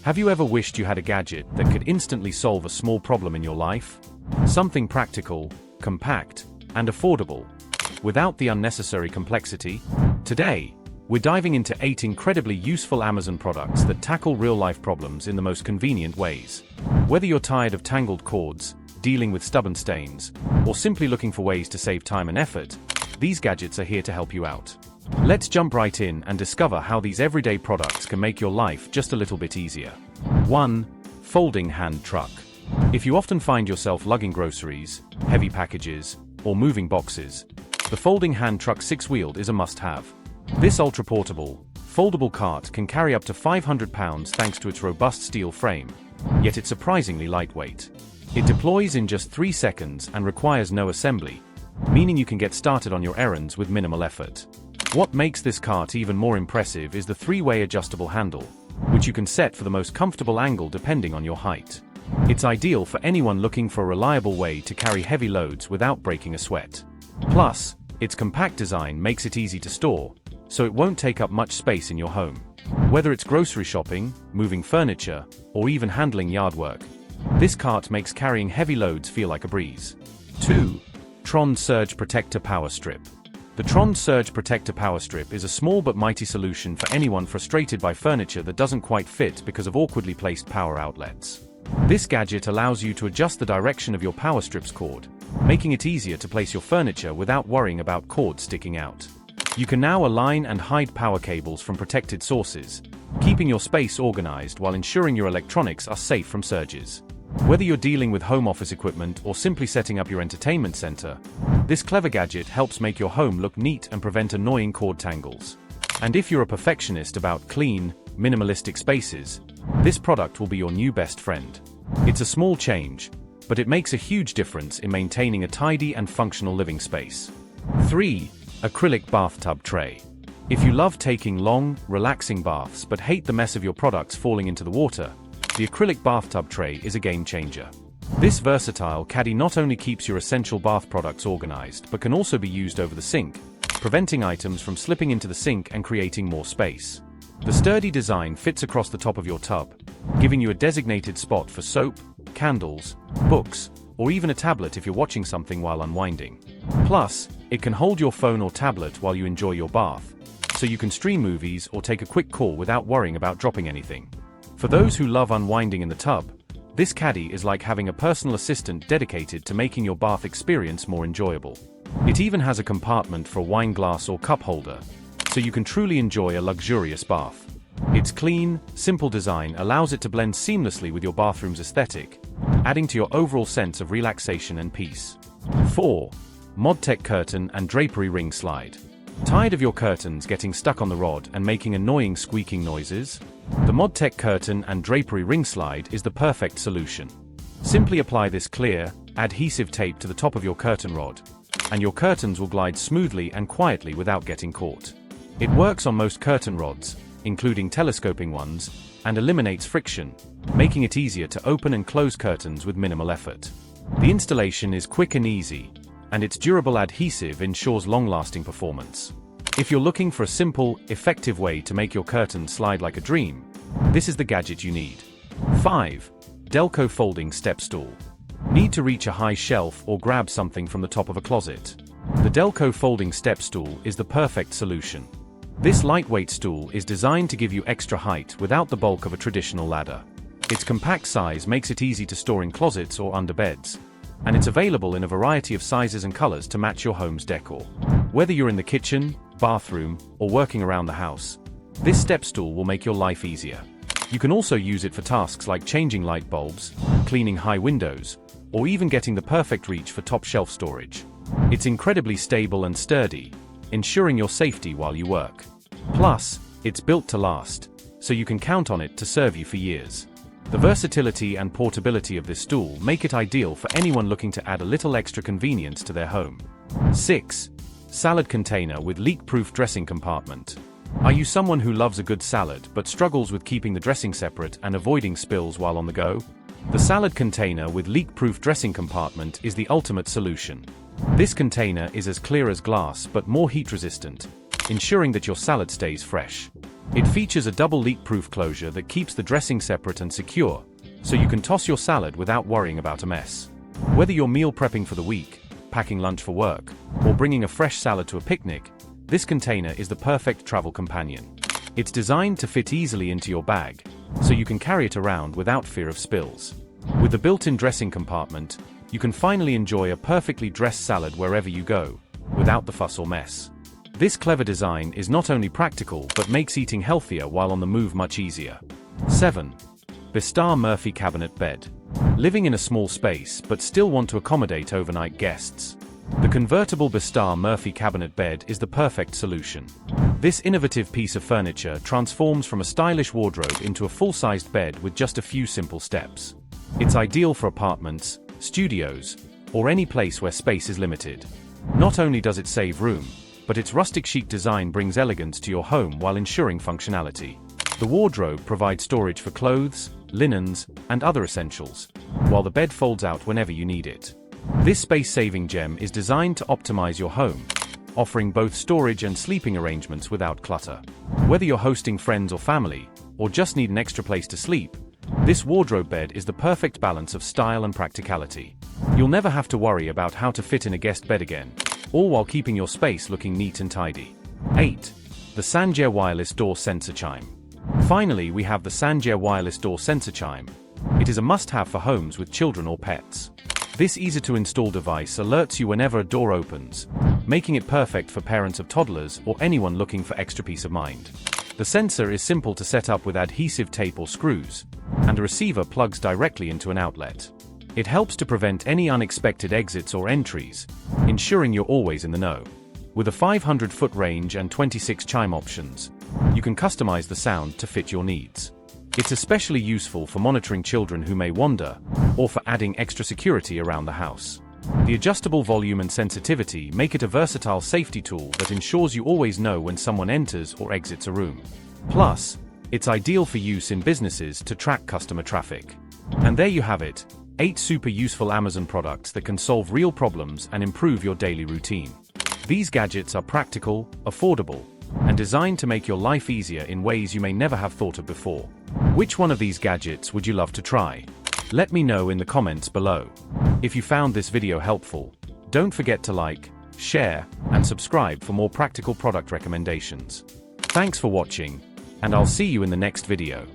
Have you ever wished you had a gadget that could instantly solve a small problem in your life? Something practical, compact, and affordable, without the unnecessary complexity? Today, we're diving into 8 incredibly useful Amazon products that tackle real-life problems in the most convenient ways. Whether you're tired of tangled cords, dealing with stubborn stains, or simply looking for ways to save time and effort, these gadgets are here to help you out. Let's jump right in and discover how these everyday products can make your life just a little bit easier. 1. Folding hand truck. If you often find yourself lugging groceries, heavy packages, or moving boxes, the folding hand truck 6-wheeled is a must-have. This ultra-portable, foldable cart can carry up to 500 pounds thanks to its robust steel frame, yet it's surprisingly lightweight. It deploys in just 3 seconds and requires no assembly, meaning you can get started on your errands with minimal effort. What makes this cart even more impressive is the 3-way adjustable handle, which you can set for the most comfortable angle depending on your height. It's ideal for anyone looking for a reliable way to carry heavy loads without breaking a sweat. Plus, its compact design makes it easy to store, so it won't take up much space in your home. Whether it's grocery shopping, moving furniture, or even handling yard work, this cart makes carrying heavy loads feel like a breeze. 2. Tron Surge Protector Power Strip. The Tron Surge Protector Power Strip is a small but mighty solution for anyone frustrated by furniture that doesn't quite fit because of awkwardly placed power outlets. This gadget allows you to adjust the direction of your power strip's cord, making it easier to place your furniture without worrying about cords sticking out. You can now align and hide power cables from protected sources, keeping your space organized while ensuring your electronics are safe from surges. Whether you're dealing with home office equipment or simply setting up your entertainment center, this clever gadget helps make your home look neat and prevent annoying cord tangles. And if you're a perfectionist about clean, minimalistic spaces, this product will be your new best friend. It's a small change, but it makes a huge difference in maintaining a tidy and functional living space. 3. Acrylic bathtub tray. If you love taking long, relaxing baths but hate the mess of your products falling into the water, the acrylic bathtub tray is a game changer. This versatile caddy not only keeps your essential bath products organized but can also be used over the sink, preventing items from slipping into the sink and creating more space. The sturdy design fits across the top of your tub, giving you a designated spot for soap, candles, books, or even a tablet if you're watching something while unwinding. Plus, it can hold your phone or tablet while you enjoy your bath, so you can stream movies or take a quick call without worrying about dropping anything. For those who love unwinding in the tub, this caddy is like having a personal assistant dedicated to making your bath experience more enjoyable. It even has a compartment for a wine glass or cup holder, so you can truly enjoy a luxurious bath. Its clean, simple design allows it to blend seamlessly with your bathroom's aesthetic, adding to your overall sense of relaxation and peace. 4. ModTech Curtain and Drapery Ring Slide. Tired of your curtains getting stuck on the rod and making annoying squeaking noises? The ModTech Curtain and Drapery Ring Slide is the perfect solution. Simply apply this clear, adhesive tape to the top of your curtain rod, and your curtains will glide smoothly and quietly without getting caught. It works on most curtain rods, including telescoping ones, and eliminates friction, making it easier to open and close curtains with minimal effort. The installation is quick and easy, and its durable adhesive ensures long-lasting performance. If you're looking for a simple, effective way to make your curtains slide like a dream, this is the gadget you need. 5. Delco Folding Step Stool. Need to reach a high shelf or grab something from the top of a closet? The Delco Folding Step Stool is the perfect solution. This lightweight stool is designed to give you extra height without the bulk of a traditional ladder. Its compact size makes it easy to store in closets or under beds, and it's available in a variety of sizes and colors to match your home's decor. Whether you're in the kitchen, bathroom, or working around the house, this step stool will make your life easier. You can also use it for tasks like changing light bulbs, cleaning high windows, or even getting the perfect reach for top shelf storage. It's incredibly stable and sturdy, ensuring your safety while you work. Plus, it's built to last, so you can count on it to serve you for years. The versatility and portability of this stool make it ideal for anyone looking to add a little extra convenience to their home. 6. Salad container with leak-proof dressing compartment. Are you someone who loves a good salad but struggles with keeping the dressing separate and avoiding spills while on the go? The salad container with leak-proof dressing compartment is the ultimate solution. This container is as clear as glass but more heat-resistant, ensuring that your salad stays fresh. It features a double leak-proof closure that keeps the dressing separate and secure, so you can toss your salad without worrying about a mess. Whether you're meal prepping for the week, packing lunch for work, or bringing a fresh salad to a picnic, this container is the perfect travel companion. It's designed to fit easily into your bag, so you can carry it around without fear of spills. With the built-in dressing compartment, you can finally enjoy a perfectly dressed salad wherever you go, without the fuss or mess. This clever design is not only practical but makes eating healthier while on the move much easier. 7. Bestar Murphy Cabinet Bed. Living in a small space but still want to accommodate overnight guests? The convertible Bestar Murphy Cabinet Bed is the perfect solution. This innovative piece of furniture transforms from a stylish wardrobe into a full-sized bed with just a few simple steps. It's ideal for apartments, studios, or any place where space is limited. Not only does it save room, but its rustic chic design brings elegance to your home while ensuring functionality. The wardrobe provides storage for clothes, linens, and other essentials, while the bed folds out whenever you need it. This space-saving gem is designed to optimize your home, offering both storage and sleeping arrangements without clutter. Whether you're hosting friends or family, or just need an extra place to sleep, this wardrobe bed is the perfect balance of style and practicality. You'll never have to worry about how to fit in a guest bed again, all while keeping your space looking neat and tidy. 8. The Sangear Wireless Door Sensor Chime. Finally, we have the Sangear Wireless Door Sensor Chime. It is a must-have for homes with children or pets. This easy-to-install device alerts you whenever a door opens, making it perfect for parents of toddlers or anyone looking for extra peace of mind. The sensor is simple to set up with adhesive tape or screws, and a receiver plugs directly into an outlet. It helps to prevent any unexpected exits or entries, ensuring you're always in the know. With a 500-foot range and 26 chime options, you can customize the sound to fit your needs. It's especially useful for monitoring children who may wander, or for adding extra security around the house. The adjustable volume and sensitivity make it a versatile safety tool that ensures you always know when someone enters or exits a room. Plus, it's ideal for use in businesses to track customer traffic. And there you have it, 8 super useful Amazon products that can solve real problems and improve your daily routine. These gadgets are practical, affordable, and designed to make your life easier in ways you may never have thought of before. Which one of these gadgets would you love to try? Let me know in the comments below. If you found this video helpful, don't forget to like, share, and subscribe for more practical product recommendations. Thanks for watching, and I'll see you in the next video.